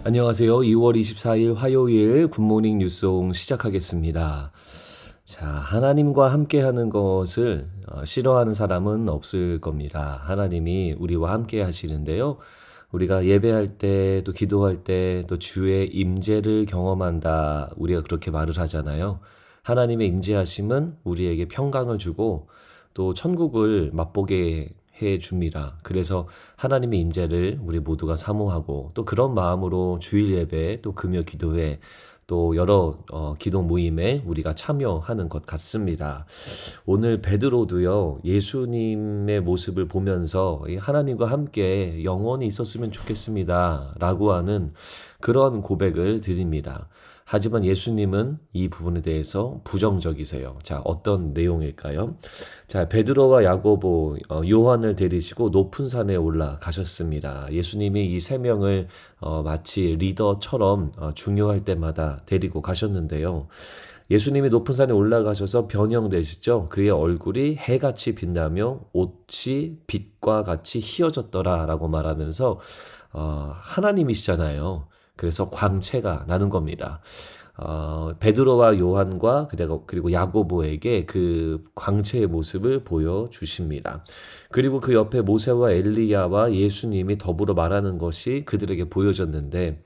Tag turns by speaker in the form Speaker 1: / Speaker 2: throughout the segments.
Speaker 1: 안녕하세요. 2월 24일 화요일 굿모닝 뉴송 시작하겠습니다. 자, 하나님과 함께 하는 것을 싫어하는 사람은 없을 겁니다. 하나님이 우리와 함께 하시는데요. 우리가 예배할 때, 또 기도할 때, 또 주의 임재를 경험한다. 우리가 그렇게 말을 하잖아요. 하나님의 임재하심은 우리에게 평강을 주고 또 천국을 맛보게 해 줍니다. 그래서 하나님의 임재를 우리 모두가 사모하고 또 그런 마음으로 주일 예배 또 금요 기도회 또 여러 기도 모임에 우리가 참여하는 것 같습니다. 오늘 베드로도요, 예수님의 모습을 보면서 하나님과 함께 영원히 있었으면 좋겠습니다 라고 하는 그런 고백을 드립니다. 하지만 예수님은 이 부분에 대해서 부정적이세요. 자, 어떤 내용일까요? 자, 베드로와 야고보, 요한을 데리시고 높은 산에 올라가셨습니다. 예수님이 이 세 명을 마치 리더처럼 중요할 때마다 데리고 가셨는데요. 예수님이 높은 산에 올라가셔서 변형되시죠. 그의 얼굴이 해같이 빛나며 옷이 빛과 같이 희어졌더라라고 말하면서 하나님이시잖아요. 그래서 광채가 나는 겁니다. 베드로와 요한과 그리고 야고보에게 그 광채의 모습을 보여주십니다. 그리고 그 옆에 모세와 엘리야와 예수님이 더불어 말하는 것이 그들에게 보여졌는데,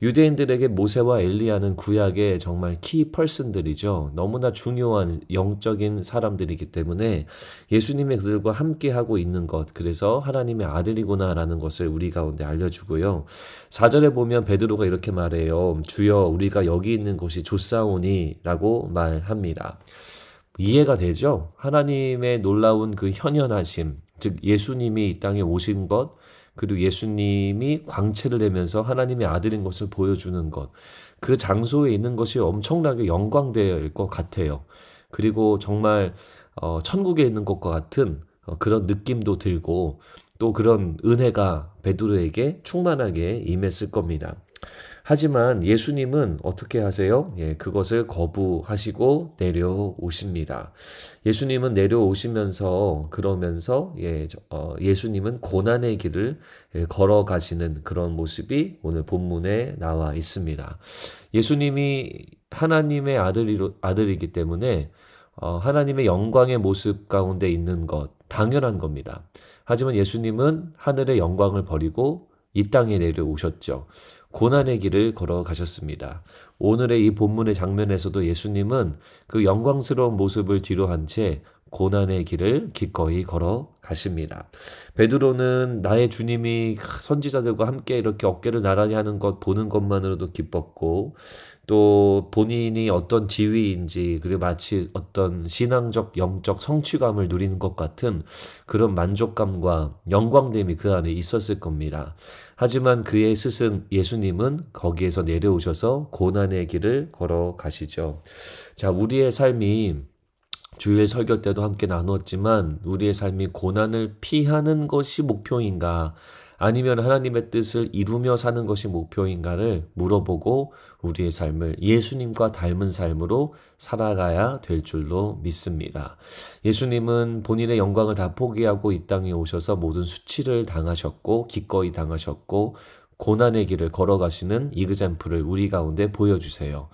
Speaker 1: 유대인들에게 모세와 엘리야는 구약의 정말 키 퍼슨들이죠. 너무나 중요한 영적인 사람들이기 때문에 예수님이 그들과 함께하고 있는 것, 그래서 하나님의 아들이구나라는 것을 우리 가운데 알려주고요. 4절에 보면 베드로가 이렇게 말해요. 주여, 우리가 여기 있는 곳이 좋사오니 라고 말합니다. 이해가 되죠? 하나님의 놀라운 그 현현하심, 즉 예수님이 이 땅에 오신 것, 그리고 예수님이 광채를 내면서 하나님의 아들인 것을 보여주는 것, 그 장소에 있는 것이 엄청나게 영광될 것 같아요. 그리고 정말 천국에 있는 것과 같은 그런 느낌도 들고 또 그런 은혜가 베드로에게 충만하게 임했을 겁니다. 하지만 예수님은 어떻게 하세요? 그것을 거부하시고 내려오십니다. 예수님은 내려오시면서 그러면서 예수님은 고난의 길을 걸어가시는 그런 모습이 오늘 본문에 나와 있습니다. 예수님이 하나님의 아들이기 때문에 하나님의 영광의 모습 가운데 있는 것 당연한 겁니다. 하지만 예수님은 하늘의 영광을 버리고 이 땅에 내려오셨죠. 고난의 길을 걸어가셨습니다. 오늘의 이 본문의 장면에서도 예수님은 그 영광스러운 모습을 뒤로 한 채 고난의 길을 기꺼이 걸어가십니다. 베드로는 나의 주님이 선지자들과 함께 이렇게 어깨를 나란히 하는 것 보는 것만으로도 기뻤고, 또 본인이 어떤 지위인지, 그리고 마치 어떤 신앙적 영적 성취감을 누리는 것 같은 그런 만족감과 영광됨이 그 안에 있었을 겁니다. 하지만 그의 스승 예수님은 거기에서 내려오셔서 고난의 길을 걸어가시죠. 자, 우리의 삶이 주일 설교 때도 함께 나누었지만 우리의 삶이 고난을 피하는 것이 목표인가, 아니면 하나님의 뜻을 이루며 사는 것이 목표인가를 물어보고 우리의 삶을 예수님과 닮은 삶으로 살아가야 될 줄로 믿습니다. 예수님은 본인의 영광을 다 포기하고 이 땅에 오셔서 모든 수치를 당하셨고 기꺼이 당하셨고 고난의 길을 걸어가시는 이그젬플을 우리 가운데 보여주세요.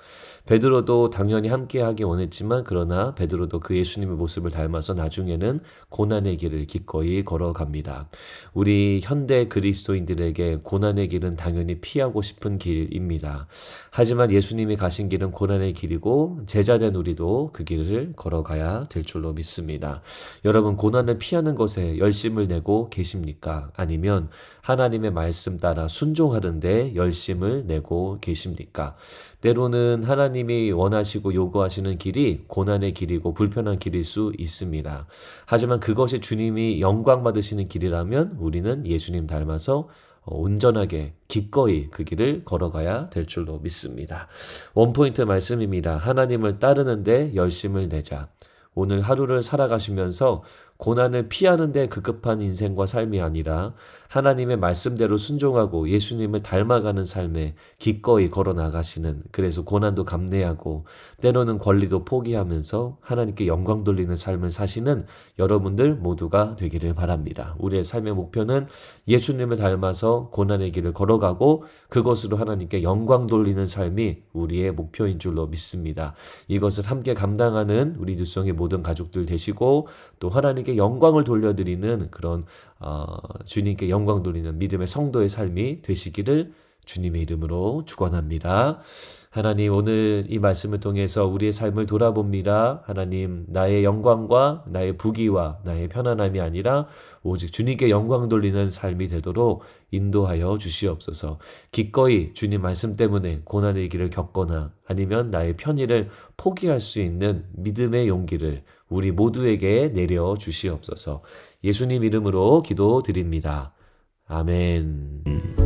Speaker 1: 베드로도 당연히 함께하기 원했지만 그러나 베드로도 그 예수님의 모습을 닮아서 나중에는 고난의 길을 기꺼이 걸어갑니다. 우리 현대 그리스도인들에게 고난의 길은 당연히 피하고 싶은 길입니다. 하지만 예수님이 가신 길은 고난의 길이고 제자된 우리도 그 길을 걸어가야 될 줄로 믿습니다. 여러분, 고난을 피하는 것에 열심을 내고 계십니까? 아니면 하나님의 말씀 따라 순종하는데 열심을 내고 계십니까? 때로는 하나님이 원하시고 요구하시는 길이 고난의 길이고 불편한 길일 수 있습니다. 하지만 그것이 주님이 영광 받으시는 길이라면 우리는 예수님 닮아서 온전하게 기꺼이 그 길을 걸어가야 될 줄로 믿습니다. 원포인트 말씀입니다. 하나님을 따르는데 열심을 내자. 오늘 하루를 살아가시면서 고난을 피하는 데 급급한 인생과 삶이 아니라 하나님의 말씀대로 순종하고 예수님을 닮아가는 삶에 기꺼이 걸어 나가시는, 그래서 고난도 감내하고 때로는 권리도 포기하면서 하나님께 영광 돌리는 삶을 사시는 여러분들 모두가 되기를 바랍니다. 우리의 삶의 목표는 예수님을 닮아서 고난의 길을 걸어가고 그것으로 하나님께 영광 돌리는 삶이 우리의 목표인 줄로 믿습니다. 이것을 함께 감당하는 우리 뉴송의 모든 가족들 되시고, 또 하나님께 영광을 돌려드리는 그런 주님께 영광 돌리는 믿음의 성도의 삶이 되시기를 주님의 이름으로 축원합니다. 하나님, 오늘 이 말씀을 통해서 우리의 삶을 돌아봅니다. 하나님, 나의 영광과 나의 부귀와 나의 편안함이 아니라 오직 주님께 영광 돌리는 삶이 되도록 인도하여 주시옵소서. 기꺼이 주님 말씀 때문에 고난의 길을 겪거나 아니면 나의 편의를 포기할 수 있는 믿음의 용기를 우리 모두에게 내려 주시옵소서. 예수님 이름으로 기도드립니다. 아멘.